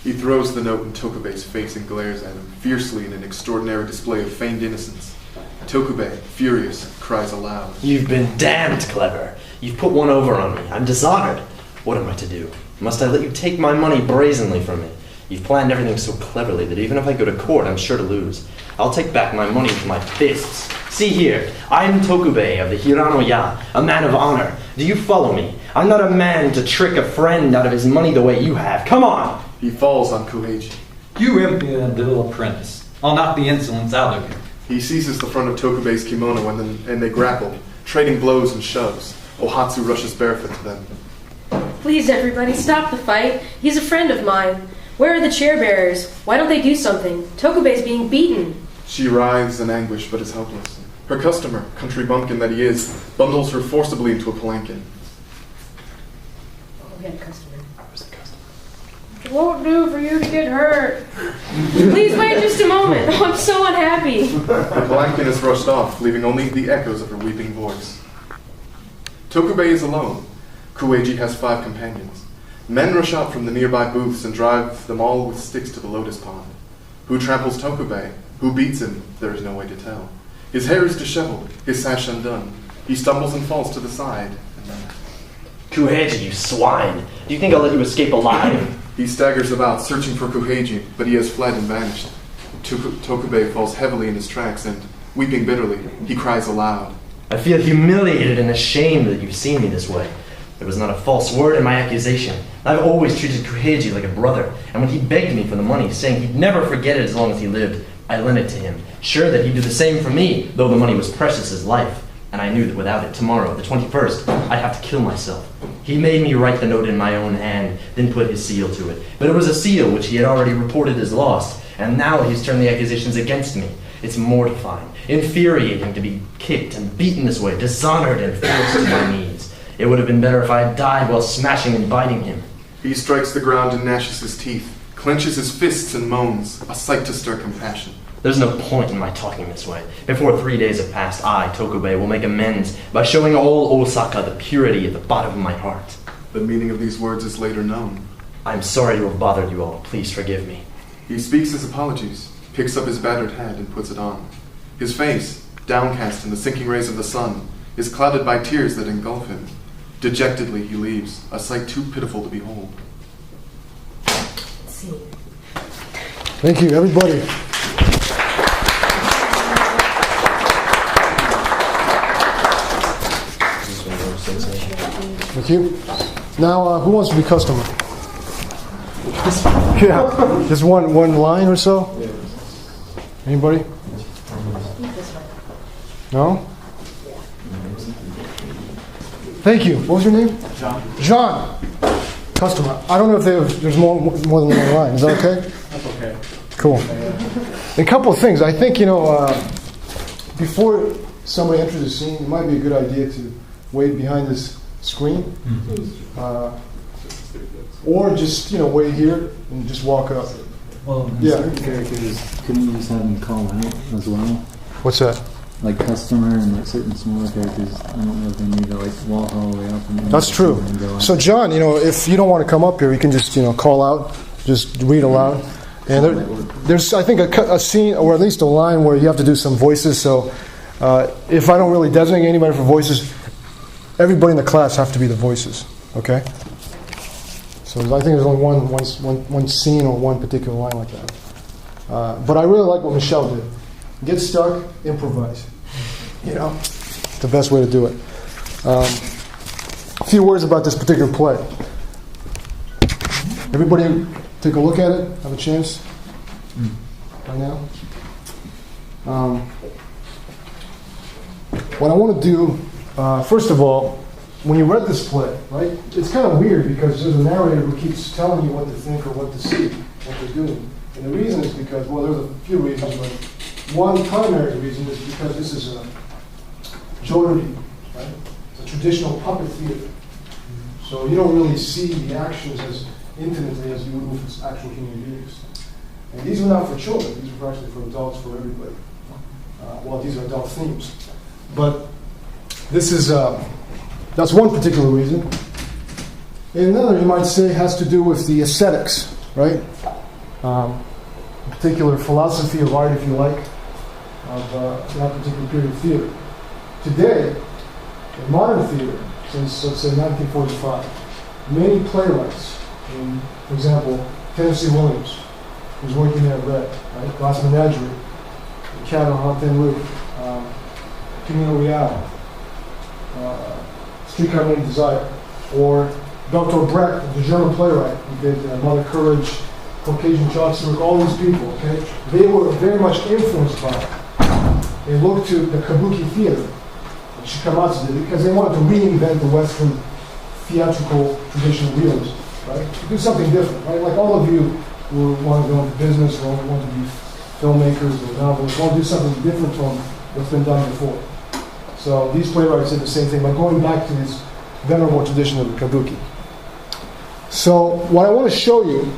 He throws the note in Tokube's face and glares at him fiercely in an extraordinary display of feigned innocence. Tokube, furious, cries aloud. You've been damned clever. You've put one over on me. I'm dishonored. What am I to do? Must I let you take my money brazenly from me? You've planned everything so cleverly that even if I go to court, I'm sure to lose. I'll take back my money with my fists. See here, I'm Tokube of the Hirano-ya, a man of honor. Do you follow me? I'm not a man to trick a friend out of his money the way you have. Come on! He falls on Koheiji. You impudent little apprentice. I'll knock the insolence out of you. He seizes the front of Tokube's kimono and they grapple, trading blows and shoves. Ohatsu rushes barefoot to them. Please, everybody, stop the fight. He's a friend of mine. Where are the chair bearers? Why don't they do something? Tokube's being beaten. She writhes in anguish, but is helpless. Her customer, country bumpkin that he is, bundles her forcibly into a palanquin. Oh, we had a customer. It won't do for you to get hurt. Please wait just a moment. Oh, I'm so unhappy. The palanquin is rushed off, leaving only the echoes of her weeping voice. Tokube is alone. Koheiji has 5 companions. Men rush out from the nearby booths and drive them all with sticks to the lotus pond. Who tramples Tokube? Who beats him? There is no way to tell. His hair is disheveled, his sash undone. He stumbles and falls to the side, and then... Koheiji, you swine! Do you think I'll let you escape alive? He staggers about, searching for Koheiji, but he has fled and vanished. Tokube falls heavily in his tracks, and, weeping bitterly, he cries aloud. I feel humiliated and ashamed that you've seen me this way. There was not a false word in my accusation. I've always treated Koheiji like a brother, and when he begged me for the money, saying he'd never forget it as long as he lived, I lent it to him, sure that he'd do the same for me, though the money was precious as life. And I knew that without it, tomorrow, the 21st, I'd have to kill myself. He made me write the note in my own hand, then put his seal to it. But it was a seal which he had already reported as lost, and now he's turned the accusations against me. It's mortifying, infuriating to be kicked and beaten this way, dishonored and forced to my knees. It would have been better if I had died while smashing and biting him. He strikes the ground and gnashes his teeth, clenches his fists and moans, a sight to stir compassion. There's no point in my talking this way. Before 3 days have passed, I, Tokube, will make amends by showing all Osaka the purity at the bottom of my heart. The meaning of these words is later known. I'm sorry to have bothered you all. Please forgive me. He speaks his apologies, picks up his battered hat and puts it on. His face, downcast in the sinking rays of the sun, is clouded by tears that engulf him. Dejectedly he leaves, a sight too pitiful to behold. Let's see. Thank you, everybody. Thank you. Now, who wants to be customer? Yeah, just one line or so. Anybody? No. Thank you. What was your name? John. John. Customer. I don't know if there's more than one line. Is that okay? That's okay. Cool. A couple of things. I think, before somebody enters the scene, it might be a good idea to wait behind this screen. Or just, wait here and just walk up. Well, Yeah. certain characters, couldn't you just have them call out as well? What's that? Like customer and like certain smaller characters, I don't know if they need to like walk all the way up. And That's true. And go So, up. John, if you don't want to come up here, you can just, call out, just read aloud. And there's, I think, a scene, or at least a line where you have to do some voices. So, if I don't really designate anybody for voices, everybody in the class have to be the voices. Okay? So, I think there's only one scene or one particular line like that. But I really like what Michelle did. Get stuck, improvise. It's the best way to do it. A few words about this particular play. Everybody take a look at it, have a chance right now. What I want to do, first of all, when you read this play, right, it's kind of weird because there's a narrator who keeps telling you what to think or what to see, what they're doing. And the reason is because, well, there's a few reasons, but one primary reason is because this is a jōruri, right? It's a traditional puppet theater. So you don't really see the actions as intimately as you would with actual human beings. And these are not for children, these are actually for adults, for everybody. Well, these are adult themes. But this is, that's one particular reason. And another, you might say, has to do with the aesthetics, right? A particular philosophy of art, if you like, of that particular period of theater. Today, in modern theater, since let's say 1945, many playwrights, for example, Tennessee Williams, who's working there at Red, right? Glass Menagerie, Cat on Haute Camino Real, Streetcar Named Desire, or Bertolt Brecht, the German playwright who did Mother Courage, Caucasian Chancellor, all these people, okay? They were very much influenced by it. They looked to the Kabuki theater, that Shikamatsu did, because they wanted to reinvent the Western theatrical tradition of realism, right? To do something different, right? Like all of you who want to go into business, or want to be filmmakers or novelists, want to do something different from what's been done before. So these playwrights did the same thing by going back to this venerable tradition of the Kabuki. So what I want to show you,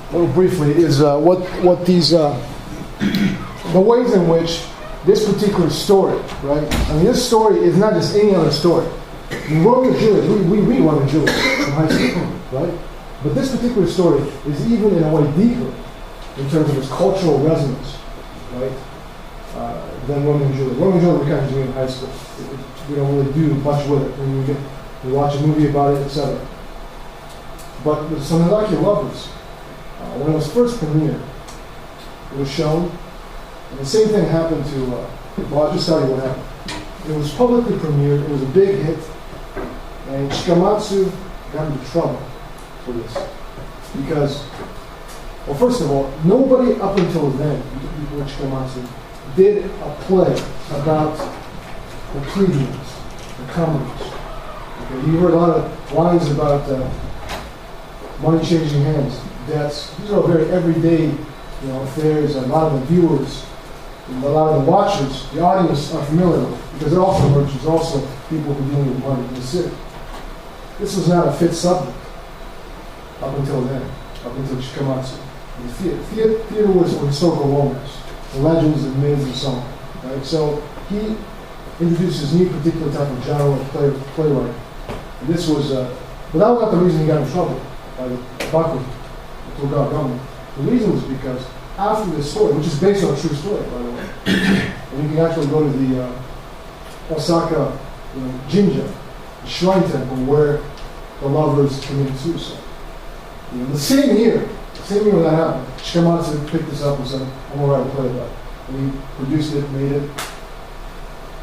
a little briefly, is what these the ways in which this particular story, right? I mean, this story is not just any other story. Romeo and Juliet, we read Romeo and Juliet in high school, right? But this particular story is even in a way deeper in terms of its cultural resonance, right? Than Romeo and Juliet. Romeo and Juliet we kind of do in high school. We don't really do much with it. We watch a movie about it, etc. But with Sonezaki Lovers, when it was first premiered, it was shown, and the same thing happened to, well, I'll just tell you what happened. It was publicly premiered, it was a big hit, and Shikamatsu got into trouble for this. Because, well, first of all, nobody up until then, before Shikamatsu, did a play about the plebeians, the commoners. Okay, you heard a lot of lines about money changing hands, debts. These are very everyday, affairs. And a lot of the viewers, and a lot of the watchers, the audience are familiar with, because they're also merchants, also people who deal with money in the city. This was not a fit subject up until then, up until Shikamatsu. Theater was historical romance, the legends and myths and so on. Right? So he introduced this new particular type of genre of playwright. And this was, but that was not the reason he got in trouble by the Tokugawa government. The reason was because after this story, which is based on a true story, by the way, and you can actually go to the Osaka Jinja, the shrine temple where the lovers committed suicide. The same year when that happened, Shikamatsu picked this up and said, I'm going to write a play about it. And he produced it, made it.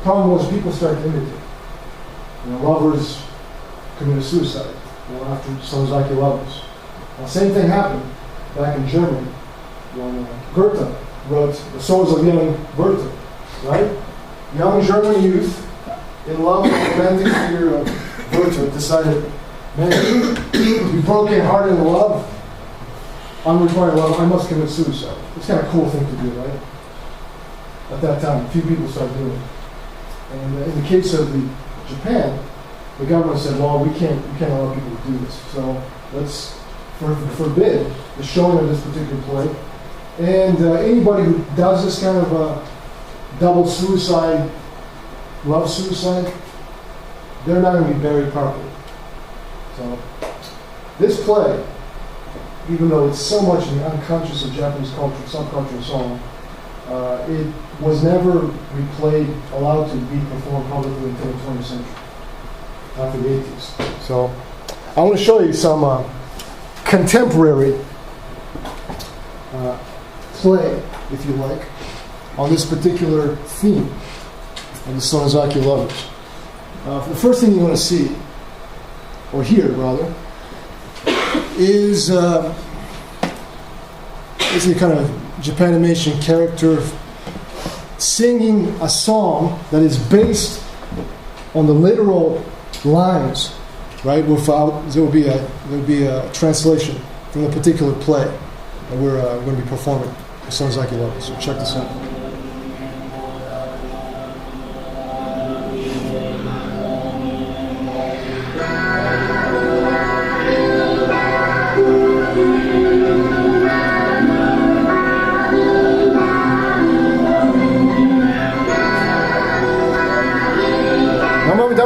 Problem was, people started to imitate. Lovers committed suicide after Sonezaki Lovers. The same thing happened back in Germany when Goethe wrote The Souls of Young Goethe, right? Young German youth in love with the romantic figure of Goethe decided, man, to be broken hearted in love, unrequited love, I must commit suicide. It's kind of a cool thing to do, right? At that time, a few people started doing it. And in the case of Japan, the government said, well, we can't allow people to do this. So let's forbid the showing of this particular play. And anybody who does this kind of double suicide, love suicide, they're not going to be buried properly. So this play, even though it's so much in the unconscious of Japanese culture, subculture, and so on, it was never replayed, allowed to be performed publicly until the 20th century, after the 80s. So I want to show you some contemporary play, if you like, on this particular theme of the Sonezaki Lovers. The first thing you want to see, or hear rather, is a kind of Japanimation character singing a song that is based on the literal lines, right? There will be a translation from the particular play that we're going to be performing, Sonezaki Lovers. So check this out.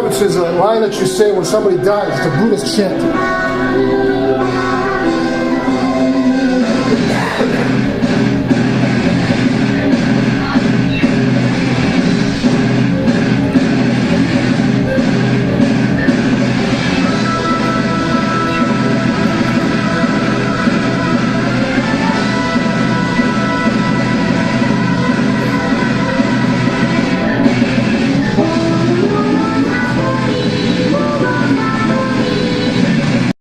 There's a line that you say when somebody dies. It's a Buddhist chant.